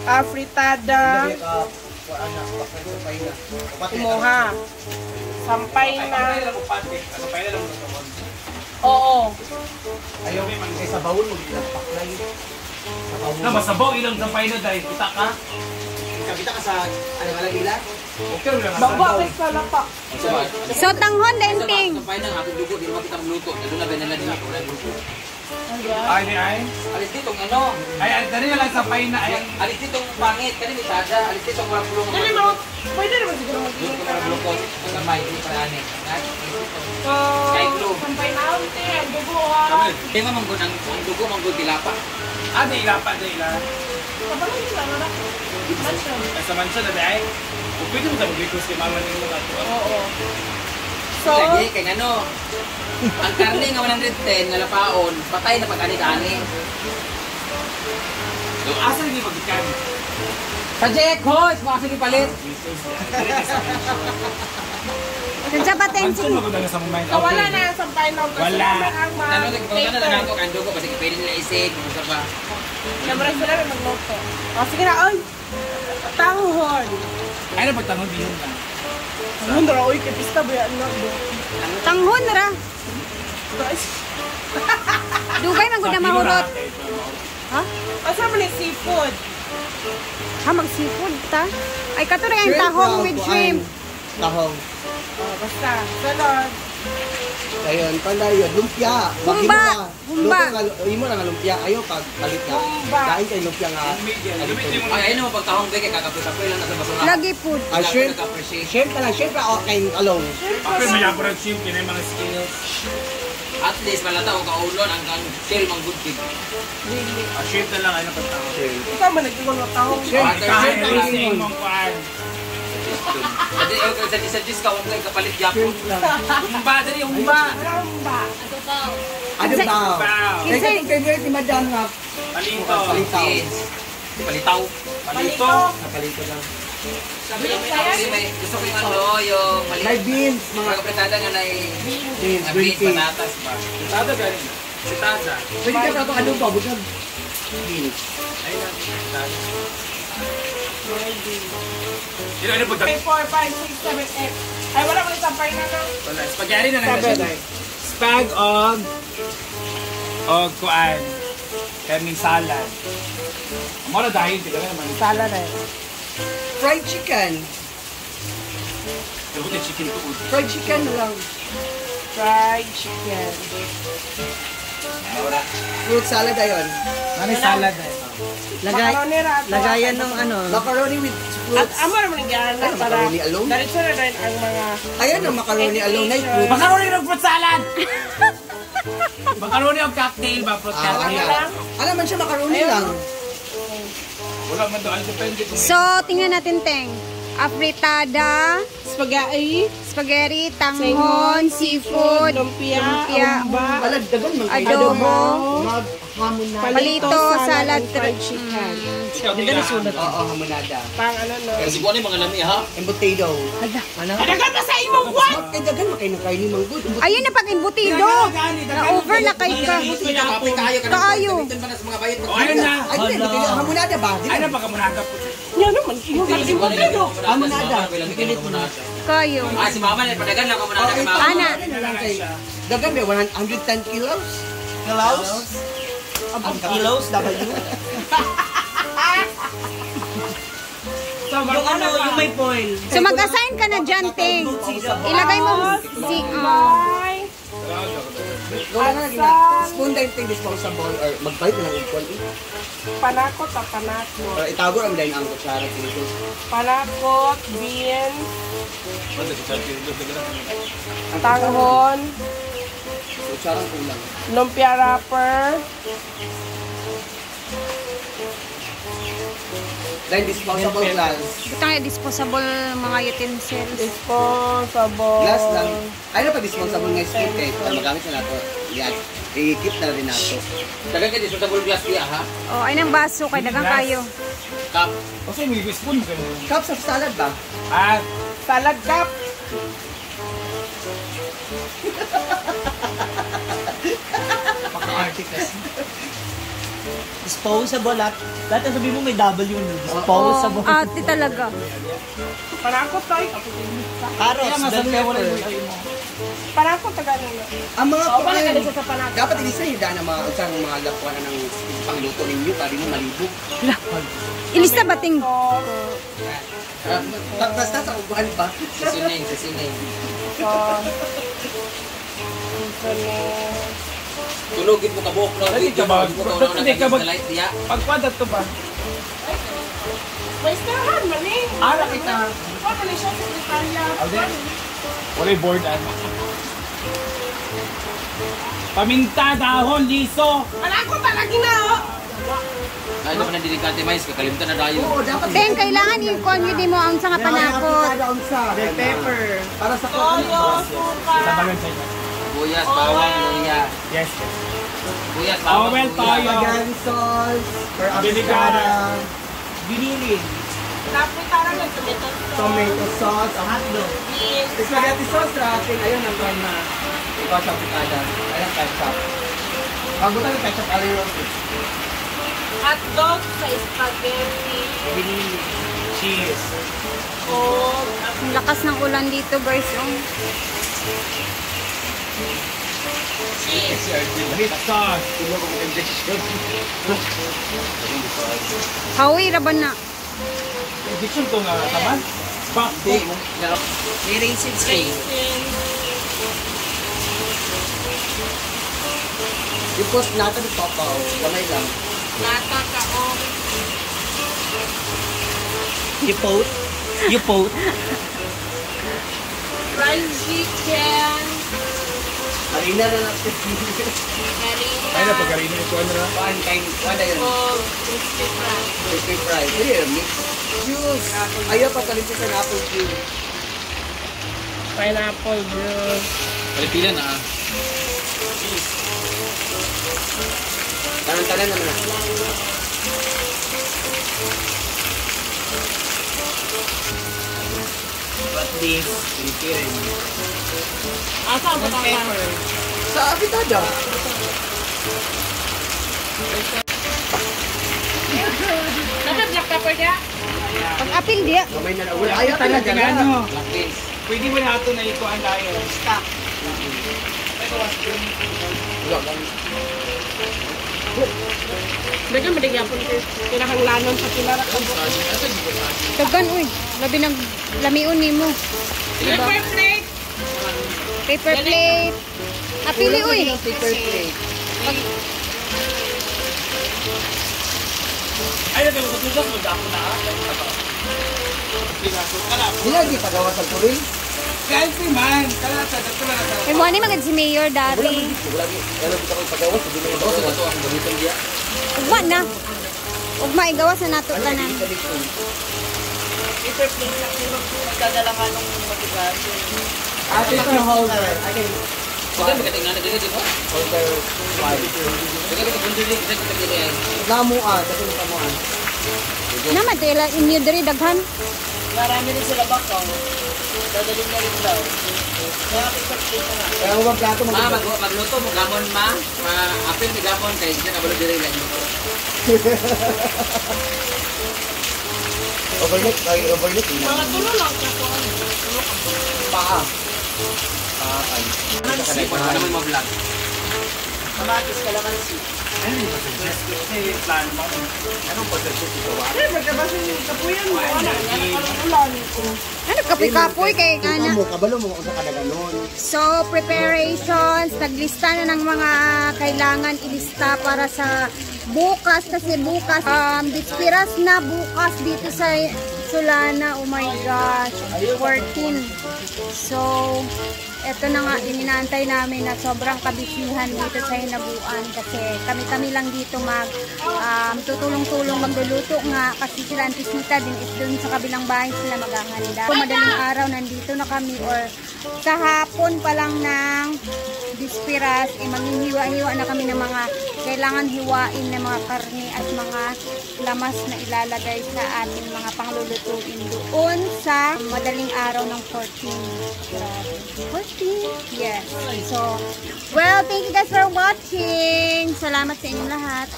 Afritada. Kumuha. Sampay na. Oo. Ayaw may mga sa bawon mo ilang paklay. Na masabaw ilang sampay na dahil kita ka. Kita ka sa ano nga lang ila? Okay lang. Bakit ka lang pa? So, tanghon, denting. Sampay na atong dugo, di naman kita luto. Lalo na benala din ako, wala dugo. Ay, ay. Alis ditong ano? Ay, dali na lang sampay na. Ay, alis ditong pangit, kanina may tada. Alis ditong walang pulong. Dali mo, pwede naman siguro Luto mag-inig ka ng glukos. Masamay, hindi pa ani. So, sampay na unti, ang dugo ha. Kaya manggod, ang dugo manggod tilapa. ah, di ila pa, di ila. Kapalang sila, ano? Mansion. Ay, sa mansyon na dahil. O pwede mo tayo bigos kay mama nila na ito. Oo. So, Lagi, kaya ano, ang karne nga 110 nga lapaon, patay na pagkani-kani. So, asa naging magikan? Sa Jack, hoy! Sige palit. Nandiyan ba, Mansyon Tensing? magod na sa moment. so wala na yung sampay na. Wala. Ano, nagkakaroon na lang ako ang dugo kasi pwede nila isig. Ano ba? Siyempre sila may magluto. O, sige na, oy! Tanghon! Ay, na pagtanong din yun ka. Tanghon na, oy, kay pista ba yan na? Tanghon, ra. Guys, Dugay, man na mahurot. Ha? asa mo na yung seafood? Ha, mag-seafood, ta? Ay, kato rin ang tahong with shrimp. Tahong. Basta, salad. Ayun, pandayon, lumpia. Humba. Humba. Imo na nga lumpia. Ayaw pag palit na. Humba. Dahil kay lumpia nga. Ay, ayun naman pagtahong beke, kakapoy-kapoy lang nasa basura. Lagi food. Shrimp. Shrimp ka lang. Shrimp na okay alone. Pero may aparat shrimp, yun yung mga skills. At least, malata o kaulon hanggang shell mang good kid. Shrimp na lang, ay napagtanong. Shrimp. Ikaw man nagtiwang na tao. Shrimp. Kahit Shrimp na lang. lasing mong kuhan. Sa Diyos ka, huwag kayo kapalit yapon. Shrimp lang. Humba, dali, humba. Ramba. Ano ba? Wow. Kaya kung favorite ni Madam nga. Palito. Palitaw. Yes. Palitaw. Palito. Napalito lang. Sabi naman ako, may gusto ko yung ano, yung May maliit. beans. Mga kapretada nga na Beans. Green beans, tea. patatas ba? Tada galing. Si Taza. Pwede ka ito ano pa? Bukag. Beans. Ayun lang. Taza. Yun, ano po? 3, 4, 5, 6, 7, 8. Ay, wala mo yung sampay na lang. Wala. Spaghetti na lang siya. Spag og kuan. Kaming salad. Mora dahil, di ka naman. Salad na Fried chicken. Pero kung chicken to. Fried chicken lang. fried chicken. Fruit salad ayun. Ano salad eh? Macaroni rato. Lagayan ng ano. Macaroni with At fruits. amo naman ang gana Ano, para macaroni alone? diretso na rin ang mga Ayan ang macaroni alone na fruit. Macaroni ng fruit salad! Macaroni o cocktail ba? Fruit cocktail. lang. Alam man siya macaroni lang. Wala man doon. Depende kung So, tingnan natin, Teng. Afritada, Spaghetti, spaghetti, tanghon, seafood, lumpia, umba, Palagdagan man kayo. adobo, Hamon na. palito, salad, and fried chicken. Oo, hamonada. Pang ano no. Kasi buwan yung mga lami ha? And potato. Ano? Adagan pa sa imong what? Kaya dagan makain kayo ni Manggod. ayun na pag imbutido. Na-over na kay ka. Kapit kayo ka Kaayo. Dito ba na sa mga bayad? O, ayun na. Ay, hindi. Hamonada ba? Ay na pagkamunada po. Yan naman, imong kalimutan do. Hamonada. Kayo. Ah, si mama na, padagan lang ako muna kay mama. Ana. Dagan ba? 110 kilos? Kilos? Ang kilos, W? Yung ano, yung may foil. So, mag-assign ka na dyan, Teng. Ilagay mo si... Bye. Wala na lagi na. Spoon dahil ting disposable or magpalit na lang yung phone. Panakot at panakot. Or itago lang dahil ang kutsara dito. Panakot, beans, tanghon, Kutsara kulang. lumpia wrapper, Dahil disposable glass. Ito nga, disposable mga utensils. disposable. Glass lang. Ay na pa disposable nga skip kay para magamit na nato. Yan. I-keep na rin nato. Dagan ka dito sa glass niya ha? Oh, ay ng baso, kay dagang kayo. Cup. Kasi may spoon ka mo. Cups of salad ba? Ah, Salad cup. paka-arte kasi. Disposable lahat na sabi mo may W no. Disposable. Ate talaga. Panakot tayo. Carrots, Kaya nga bell sabi ko wala pepper. yung tayo mo. Panakot tagalog. Ang mga O, baka kumain, kalisa sa panakot. dapat ilisa yung daan ng mga usang mga lakuan ng pangluto ninyo para di mo malibog. Ilista bating. Basta sa uguan pa. Sisining, sisining. Tulogin mo ka buhok no. Dali ka ba? Dali ka ba? Light diya. Pagkwadat to ba? May istahan, maning. Ara kita. Ano na siya sa Italia? Alden? Wala yung board ano. Paminta, dahon, liso. Panakot talaga na, oh. Ay, dapat na delikate mais, kakalimutan na tayo. Oo, dapat. Then, kailangan i-con yun din mo ang sa panakot. Bell pepper. Para sa Toyo, suka. Sabagan sa inyo. Buyas, bawang, luya. Yes. Buyas, bawang, Bawal tayo. Spaghetti sauce. For Biligara. Binili. Tapos tarang ng tomato Tomato sauce. Ang hotdog. beans, Spaghetti sauce, traffic. Ayun, ang kwan na. Ikaw sa pitada. Ayun, ketchup. Pagbutan ng ketchup, alin yung hotdog sa spaghetti. Binili. Cheese. Coke. Ang lakas ng ulan dito, guys. Oh. Meat sauce. Hawi, raban na. Diction to nga taman. Back to. May raisins kayo. yung post natin ng papaw. Kamay lang. Nata kaong. You post? You post? Fried chicken. Harina na natin. Harina. Ay na pagkarino ito ano na. Kuhan kain. Kuhan na yun. Coke. Crispy fry. Crispy fry. Hindi yun. Mix. Juice. Ayaw pa kalimpo sa apple juice. Pineapple juice. Palipilan ah. Tanan-tanan naman na. But this, pilipirin. Asa ang pepper. Sa abitada. Nasa black pepper niya? Pag-apil diya. Kamay na na. Wala. Ayaw talaga na. Ano? Black beans. Pwede mo na ito na ito ang layo. Stop. Dagan madigapon ko. Kinahanglanon sa pilarak ang buko. Dagan, uy. Labi ng lamiun ni mo. Pepper plate. Paper plate. Apili, uy. Paper plate. Ay, nagawin ko tugas. Mag-ako na. Hindi di pagawa sa turin. Kalsi man. Kalasa. Dito na nasa. May buwan ni magad si Mayor Dari. Wala di. Ano kita ko pagawa. Hindi mo Ito sa ito ang gamitin diya. Ugma na. Ugma, igawas na nato tanan. Pepper plate na kung magdadala ka nung matigas. Ate ito holder. Okay. Sige, magating nga na dito, di ba? Holder 5. Sige, ito kung dili, kasi kita dili ay. Namuan. Kasi namuan. Naman, tila inyo diri daghan. Marami rin sila bakaw. Dadalhin na rin daw. Kaya pepper plate na nga. Kaya mo ba plato mo? Ma, magluto mo gamon ma. Ma-apil ni gamon kay siya kabalo diri lang mo. Overlook. Ay, overlook. Mga tulo lang kasi Paa. Paa. Kasi kung ano mo vlog. kamatis kalamansi. Kasi plan mo. Anong pagkakas ito? Ay, magkabasa yung kapuyan mo. Ano, ulan. Ano kapoy-kapoy kay Tingnan kana. mo. Kabalo mo kung sa kanaganon. So, preparations, naglista na ng mga kailangan ilista para sa bukas kasi bukas dispiras na bukas dito sa Solana. Oh my gosh, 14. So, eto na nga din inaantay namin na sobrang kabisihan dito sa Hinabuan kasi kami-kami lang dito tutulong-tulong magluluto nga kasi sila Antisita din is doon sa kabilang bahay sila maghahanda. So, madaling araw nandito na kami or sa hapon pa lang ng Bispiras, maghihiwa-hiwa na kami ng mga kailangan hiwain na mga karne at mga lamas na ilalagay sa ating mga panglulutuin doon sa madaling araw ng 14. 14? Yes. So, well, thank you guys for watching. Salamat sa inyong lahat.